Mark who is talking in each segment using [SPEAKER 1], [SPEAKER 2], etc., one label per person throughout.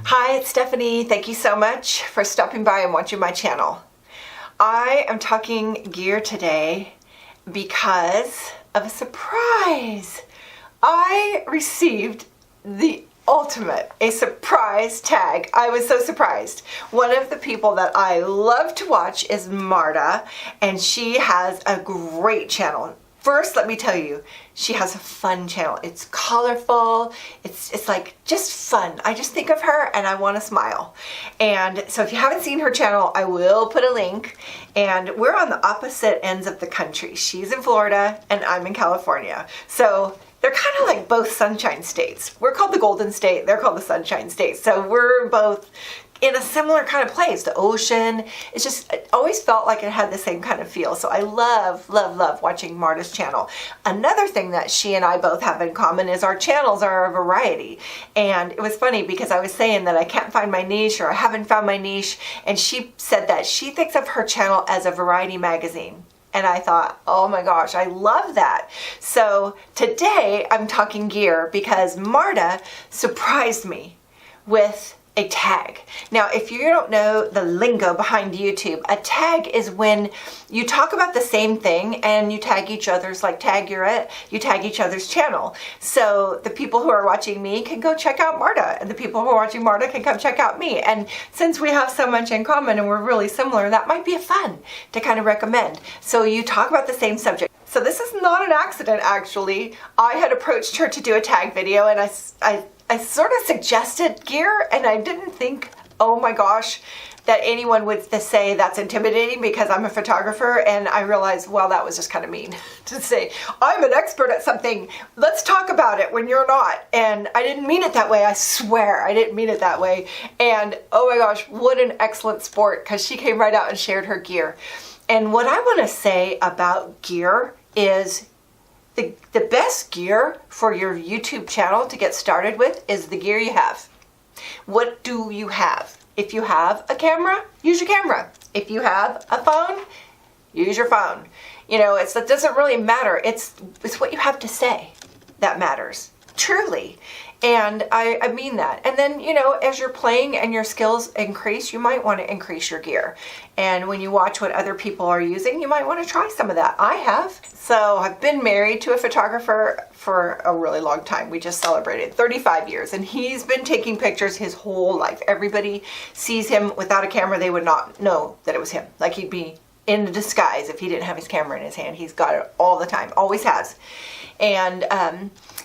[SPEAKER 1] Hi, it's Stephanie. Thank you so much for stopping by and watching my channel. I am talking gear today because of a surprise. I received the ultimate, a surprise tag. I was so surprised. One of the people that I love to watch is Marta, and she has a great channel. First, let me tell you, she has a fun channel. It's colorful. It's like just fun. I just think of her and I want to smile. And so if you haven't seen her channel, I will put a link. And we're on the opposite ends of the country. She's in Florida and I'm in California. So they're kind of like both sunshine states. We're called the Golden State. They're called the Sunshine State. So we're both in a similar kind of place. The ocean, it always felt like it had the same kind of feel. So I love, love, love watching Marta's channel. Another thing that she and I both have in common is our channels are a variety. And it was funny because I was saying that I can't find my niche, or I haven't found my niche. And she said that she thinks of her channel as a variety magazine. And I thought, oh my gosh, I love that. So today I'm talking gear because Marta surprised me with a tag. Now, if you don't know the lingo behind YouTube, a tag is when you talk about the same thing and you tag each other's, like tag you tag each other's channel. So the people who are watching me can go check out Marta, and the people who are watching Marta can come check out me. And since we have so much in common and we're really similar, that might be fun to kind of recommend. So you talk about the same subject. So this is not an accident, actually. I had approached her to do a tag video, and I sort of suggested gear, and I didn't think, oh my gosh, that anyone would say that's intimidating because I'm a photographer. And I realized, well, that was just kind of mean to say, I'm an expert at something. Let's talk about it when you're not. And I didn't mean it that way. I swear I didn't mean it that way. And oh my gosh, what an excellent sport, because she came right out and shared her gear. And what I want to say about gear is the best gear for your YouTube channel to get started with is the gear you have. What do you have? If you have a camera, use your camera. If you have a phone, use your phone. You know, it doesn't really matter. It's what you have to say that matters, truly. And I mean that. And then, you know, as you're playing and your skills increase, you might want to increase your gear. And when you watch what other people are using, you might want to try some of that. I have. So I've been married to a photographer for a really long time. We just celebrated 35 years, and he's been taking pictures his whole life. Everybody sees him without a camera, they would not know that it was him. Like, he'd be in disguise if he didn't have his camera in his hand. He's got it all the time, always has. And,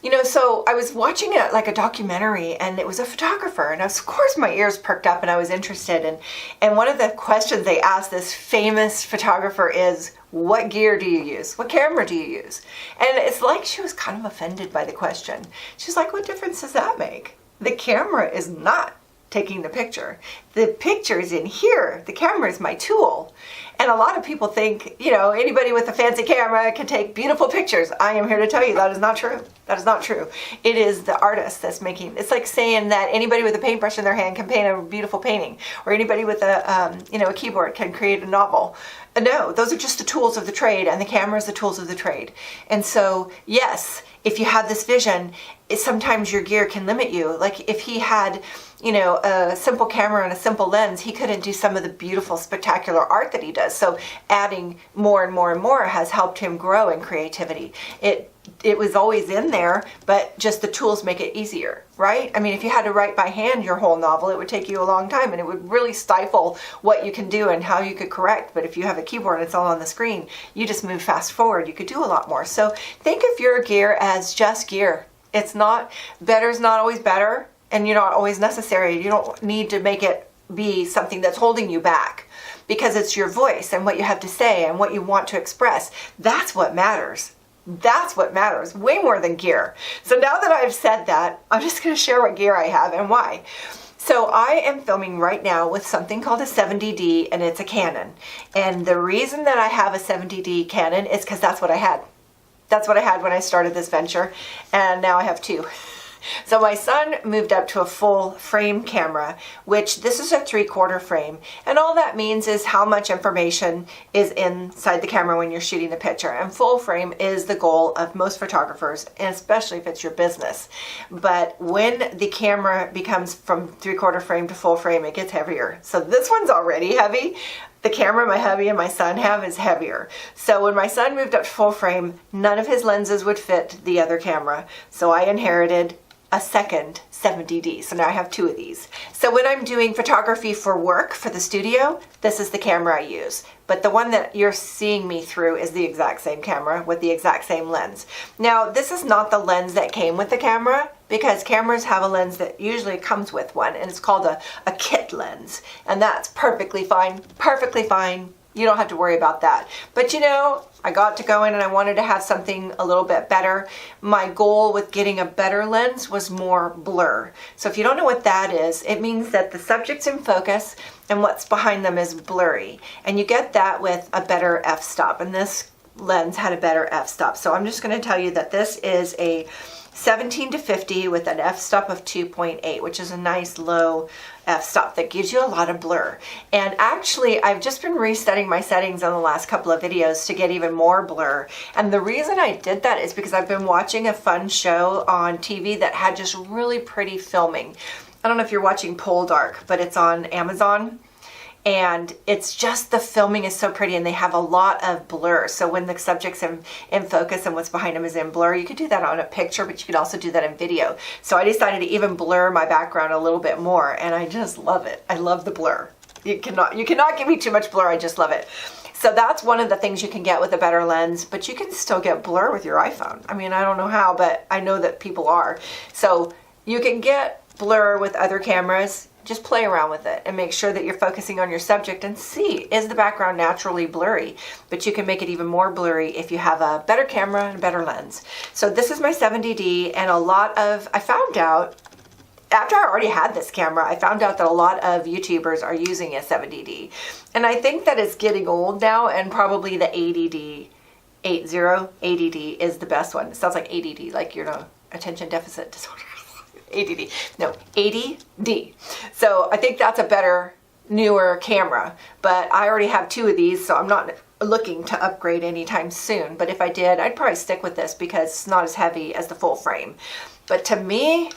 [SPEAKER 1] you know, so I was watching it like a documentary, and it was a photographer, and of course my ears perked up and I was interested. And one of the questions they asked this famous photographer is, what gear do you use? What camera do you use? And it's like she was kind of offended by the question. She's like, what difference does that make? The camera is not taking the picture. The picture is in here. The camera is my tool. And a lot of people think, you know, anybody with a fancy camera can take beautiful pictures. I am here to tell you that is not true. That is not true. It is the artist that's making. It's like saying that anybody with a paintbrush in their hand can paint a beautiful painting, or anybody with a you know, a keyboard can create a novel. No, those are just the tools of the trade, and the camera is the tools of the trade. And so, yes, if you have this vision, sometimes your gear can limit you. Like if he had, you know, a simple camera and a simple lens, he couldn't do some of the beautiful, spectacular art that he does. So adding more and more and more has helped him grow in creativity. It was always in there, but just the tools make it easier, right? I mean, if you had to write by hand your whole novel, it would take you a long time, and it would really stifle what you can do and how you could correct. But if you have a keyboard and it's all on the screen, you just move fast forward. You could do a lot more. So think of your gear as just gear. It's not, better's not always better, and you're not always necessary. You don't need to make it be something that's holding you back, because it's your voice and what you have to say and what you want to express. That's what matters. That's what matters, way more than gear. So now that I've said that, I'm just going to share what gear I have and why. So I am filming right now with something called a 70D, and it's a Canon. And the reason that I have a 70D Canon is because that's what I had. That's what I had when I started this venture, and now I have two. So my son moved up to a full frame camera, which this is a 3/4 frame. And all that means is how much information is inside the camera when you're shooting the picture. And full frame is the goal of most photographers, and especially if it's your business. But when the camera becomes from 3/4 frame to full frame, it gets heavier. So this one's already heavy. The camera my hubby and my son have is heavier. So when my son moved up to full frame, none of his lenses would fit the other camera. So I inherited a second 70D. So now I have 2 of these. So when I'm doing photography for work for the studio, this is the camera I use. But the one that you're seeing me through is the exact same camera with the exact same lens. Now, this is not the lens that came with the camera, because cameras have a lens that usually comes with one, and it's called a kit lens. And that's perfectly fine, perfectly fine. You don't have to worry about that. But you know, I got to go in and I wanted to have something a little bit better. My goal with getting a better lens was more blur. So if you don't know what that is, it means that the subject's in focus and what's behind them is blurry. And you get that with a better f-stop. And this lens had a better f-stop. So I'm just going to tell you that this is a 17-50 with an f-stop of 2.8, which is a nice low f-stop that gives you a lot of blur. And actually, I've just been resetting my settings on the last couple of videos to get even more blur. And the reason I did that is because I've been watching a fun show on TV that had just really pretty filming. I don't know if you're watching Pole Dark, but it's on Amazon. And it's just, the filming is so pretty, and they have a lot of blur. So when the subject's in focus and what's behind them is in blur, you could do that on a picture, but you could also do that in video. So I decided to even blur my background a little bit more, and I just love it. I love the blur. You cannot give me too much blur. I just love it. So that's one of the things you can get with a better lens, but you can still get blur with your iPhone. I mean, I don't know how, but I know that people are. So you can get blur with other cameras. Just play around with it and make sure that you're focusing on your subject and see, is the background naturally blurry? But you can make it even more blurry if you have a better camera and a better lens. So this is my 70D, and I found out, after I already had this camera, I found out that a lot of YouTubers are using a 70D. And I think that it's getting old now, and probably the 80D, 80D is the best one. It sounds like ADD, like, you know, attention deficit disorder. ADD. No, 80D. So I think that's a better, newer camera. But I already have 2 of these, so I'm not looking to upgrade anytime soon. But if I did, I'd probably stick with this because it's not as heavy as the full frame. But to me,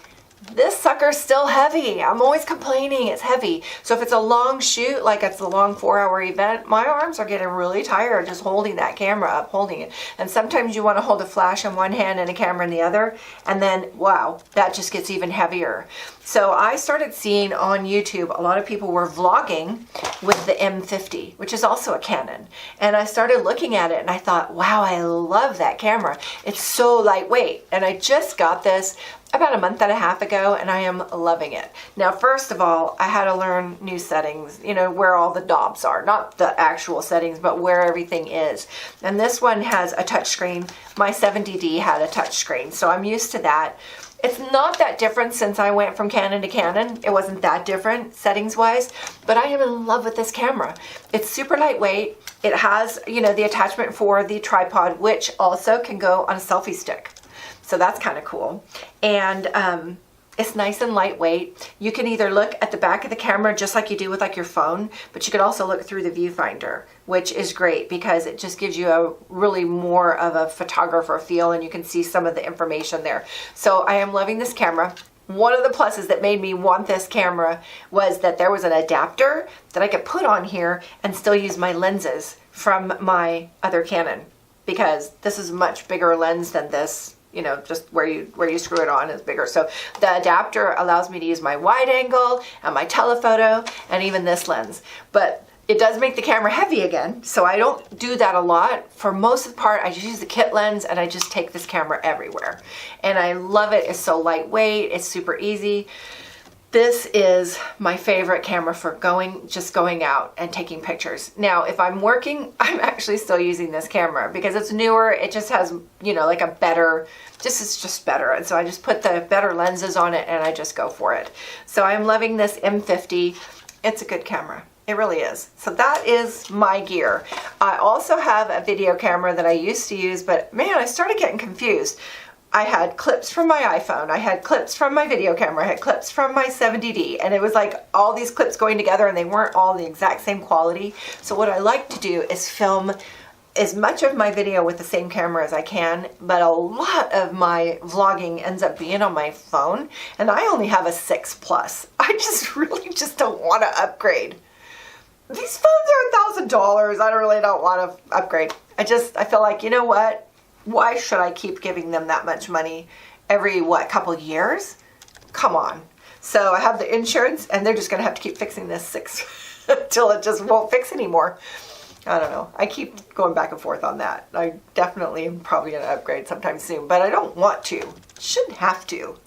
[SPEAKER 1] this sucker's still heavy. I'm always complaining it's heavy. So if it's a long shoot, like it's a long 4-hour event, my arms are getting really tired just holding that camera up, holding it. And sometimes you want to hold a flash in one hand and a camera in the other, and then, wow, that just gets even heavier. So I started seeing on YouTube, a lot of people were vlogging with the M50, which is also a Canon. And I started looking at it and I thought, wow, I love that camera. It's so lightweight. And I just got this about a month and a half ago, and I am loving it. Now, first of all, I had to learn new settings, you know, where all the knobs are, not the actual settings, but where everything is. And this one has a touch screen. My 70D had a touch screen, so I'm used to that. It's not that different since I went from Canon to Canon. It wasn't that different settings-wise, but I am in love with this camera. It's super lightweight. It has, you know, the attachment for the tripod, which also can go on a selfie stick. So that's kind of cool. And it's nice and lightweight. You can either look at the back of the camera just like you do with like your phone, but you could also look through the viewfinder, which is great because it just gives you a really more of a photographer feel, and you can see some of the information there. So I am loving this camera. One of the pluses that made me want this camera was that there was an adapter that I could put on here and still use my lenses from my other Canon, because this is a much bigger lens than this. You know, just where you screw it on is bigger. So the adapter allows me to use my wide angle and my telephoto and even this lens. But it does make the camera heavy again, so I don't do that a lot. For most of the part, I just use the kit lens and I just take this camera everywhere. And I love it. It's so lightweight. It's super easy. This is my favorite camera for just going out and taking pictures. Now, if I'm working, I'm actually still using this camera because it's newer. It just has, you know, like a better, it's just better. And so I just put the better lenses on it and I just go for it. So I'm loving this M50. It's a good camera. It really is. So that is my gear. I also have a video camera that I used to use, but man, I started getting confused. I had clips from my iPhone, I had clips from my video camera, I had clips from my 70D, and it was like all these clips going together and they weren't all the exact same quality. So what I like to do is film as much of my video with the same camera as I can, but a lot of my vlogging ends up being on my phone, and I only have a 6 Plus. I just really just don't want to upgrade. These phones are $1,000. I really don't want to upgrade. I feel like, you know what? Why should I keep giving them that much money every, couple years? Come on. So I have the insurance, and they're just going to have to keep fixing this 6 until it just won't fix anymore. I don't know. I keep going back and forth on that. I definitely am probably going to upgrade sometime soon, but I don't want to. Shouldn't have to.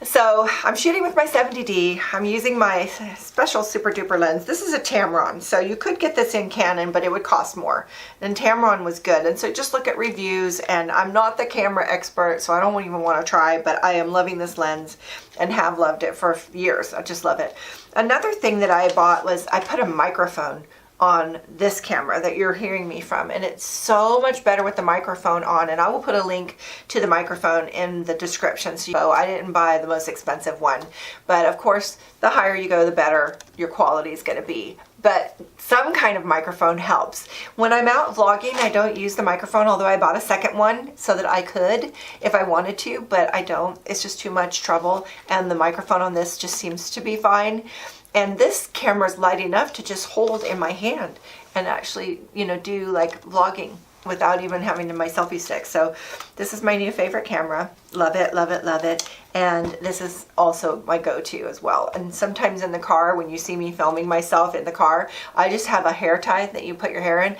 [SPEAKER 1] So I'm shooting with my 70D. I'm using my special super duper lens. This is a Tamron, so you could get this in Canon, but it would cost more. And Tamron was good. And so just look at reviews, and I'm not the camera expert, so I don't even want to try, but I am loving this lens and have loved it for years. I just love it. Another thing that I bought was I put a microphone on this camera that you're hearing me from, and it's so much better with the microphone on, and I will put a link to the microphone in the description. So I didn't buy the most expensive one, but of course the higher you go the better your quality is going to be, but some kind of microphone helps. When I'm out vlogging, I don't use the microphone, although I bought a second one so that I could if I wanted to, but I don't. It's just too much trouble, and the microphone on this just seems to be fine. And this camera is light enough to just hold in my hand and actually, you know, do like vlogging without even having my selfie stick. So this is my new favorite camera. Love it, love it, love it. And this is also my go-to as well. And sometimes in the car, when you see me filming myself in the car, I just have a hair tie that you put your hair in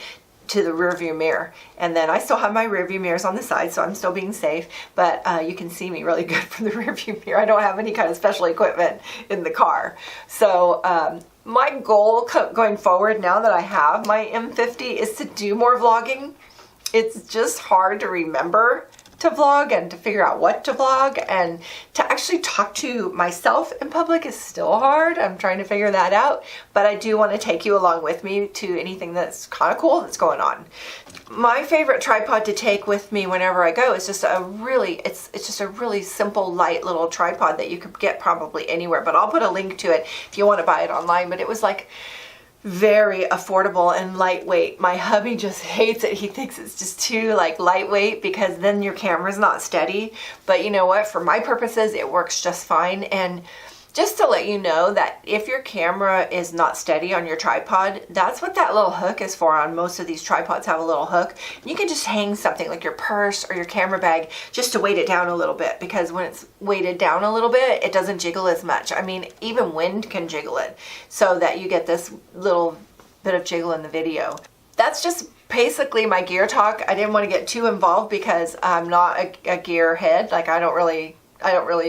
[SPEAKER 1] to the rear view mirror, and then I still have my rear view mirrors on the side, so I'm still being safe, but you can see me really good from the rear view mirror. I don't have any kind of special equipment in the car. So my goal going forward, now that I have my M50, is to do more vlogging. It's just hard to remember to vlog and to figure out what to vlog, and to actually talk to myself in public is still hard. I'm trying to figure that out, but I do want to take you along with me to anything that's kind of cool that's going on. My favorite tripod to take with me whenever I go is just a really, it's just a really simple, light little tripod that you could get probably anywhere, but I'll put a link to it if you want to buy it online. But it was like very affordable and lightweight. My hubby just hates it. He thinks it's just too like lightweight because then your camera's not steady. But you know what? For my purposes, it works just fine. And just to let you know that if your camera is not steady on your tripod, that's what that little hook is for. On most of these tripods have a little hook. You can just hang something like your purse or your camera bag just to weight it down a little bit, because when it's weighted down a little bit, it doesn't jiggle as much. I mean, even wind can jiggle it, so that you get this little bit of jiggle in the video. That's just basically my gear talk. I didn't want to get too involved because I'm not a gear head. Like I don't really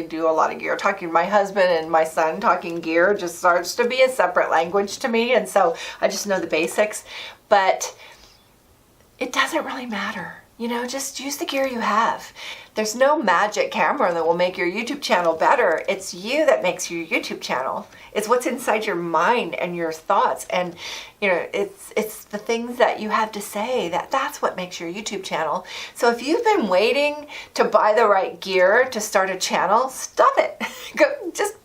[SPEAKER 1] do a lot of gear talking. My husband and my son talking gear just starts to be a separate language to me, and so I just know the basics. But it doesn't really matter. You know, just use the gear you have. There's no magic camera that will make your YouTube channel better. It's you that makes your YouTube channel. It's what's inside your mind and your thoughts, and you know, it's the things that you have to say that's what makes your YouTube channel. So if you've been waiting to buy the right gear to start a channel, stop it. Go, just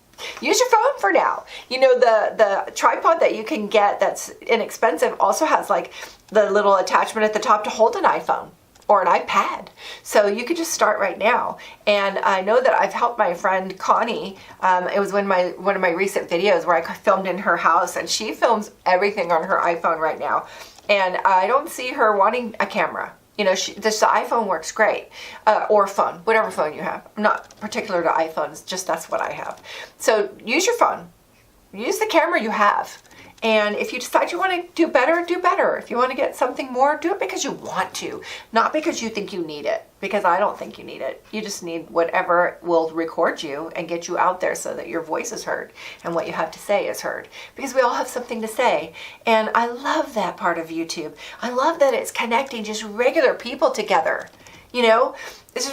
[SPEAKER 1] use your phone for now. You know, the tripod that you can get that's inexpensive also has like the little attachment at the top to hold an iPhone or an iPad. So you could just start right now. And I know that I've helped my friend Connie. It was one of my recent videos where I filmed in her house, and she films everything on her iPhone right now. And I don't see her wanting a camera. You know, the iPhone works great, or phone, whatever phone you have. I'm not particular to iPhones, just that's what I have. So use your phone. Use the camera you have. And if you decide you want to do better, do better. If you want to get something more, do it because you want to, not because you think you need it, because I don't think you need it. You just need whatever will record you and get you out there so that your voice is heard and what you have to say is heard, because we all have something to say. And I love that part of YouTube. I love that it's connecting just regular people together. You know,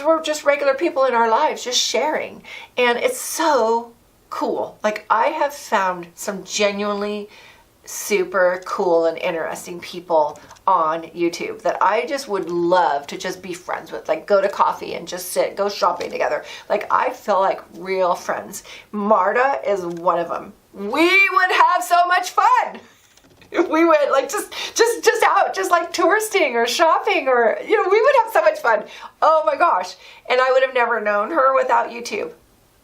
[SPEAKER 1] we're just regular people in our lives, just sharing. And it's so cool. Like, I have found some genuinely super cool and interesting people on YouTube that I just would love to just be friends with, like go to coffee and just sit, go shopping together. Like I feel like real friends. Marta is one of them. We would have so much fun. We would like just out, just like touristing or shopping, or we would have so much fun. Oh my gosh. And I would have never known her without YouTube.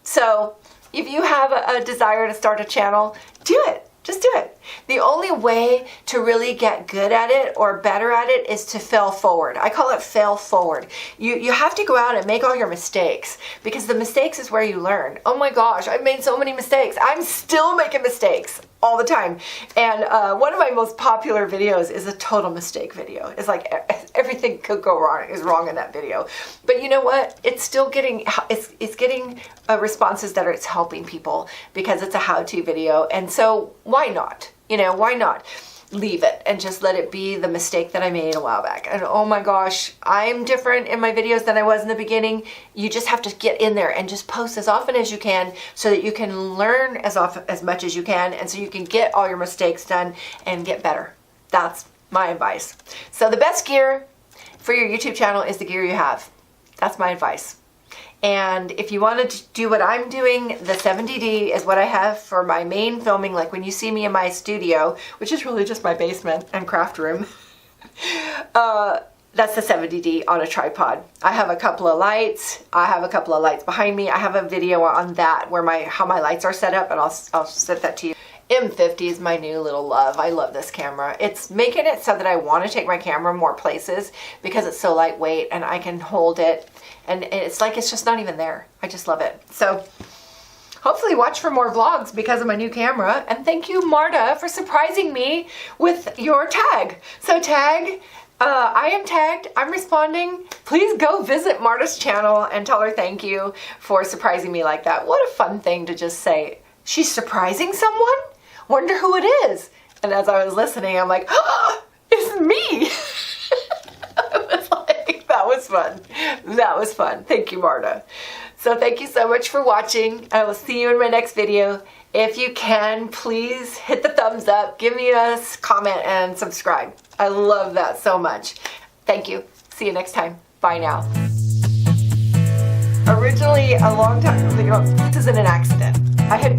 [SPEAKER 1] So if you have a desire to start a channel, do it. Just do it. The only way to really get good at it or better at it is to fail forward. I call it fail forward. You have to go out and make all your mistakes, because the mistakes is where you learn. Oh my gosh, I've made so many mistakes. I'm still making mistakes all the time. And one of my most popular videos is a total mistake video. It's like everything could go wrong is wrong in that video. But you know what? It's still getting, it's getting responses that it's helping people because it's a how-to video. And so why not? Why not leave it and just let it be the mistake that I made a while back? And oh my gosh, I'm different in my videos than I was in the beginning. You just have to get in there and just post as often as you can so that you can learn as much as you can, and so you can get all your mistakes done and get better. That's my advice. So the best gear for your YouTube channel is the gear you have. That's my advice. And if you wanted to do what I'm doing, the 70D is what I have for my main filming. Like when you see me in my studio, which is really just my basement and craft room, that's the 70D on a tripod. I have a couple of lights. I have a couple of lights behind me. I have a video on that where how my lights are set up, and I'll set that to you. M50 is my new little love. I love this camera. It's making it so that I want to take my camera more places because it's so lightweight and I can hold it, and it's like it's just not even there. I just love it. So hopefully watch for more vlogs because of my new camera. And thank you, Marta, for surprising me with your tag. So tag, I am tagged, I'm responding. Please go visit Marta's channel and tell her thank you for surprising me like that. What a fun thing to just say. She's surprising someone? Wonder who it is. And as I was listening, I'm like, oh, it's me. I was like, that was fun. That was fun. Thank you, Marta. So thank you so much for watching. I will see you in my next video. If you can, please hit the thumbs up, give me a comment, and subscribe. I love that so much. Thank you. See you next time. Bye now. Originally, a long time ago, this isn't an accident. I had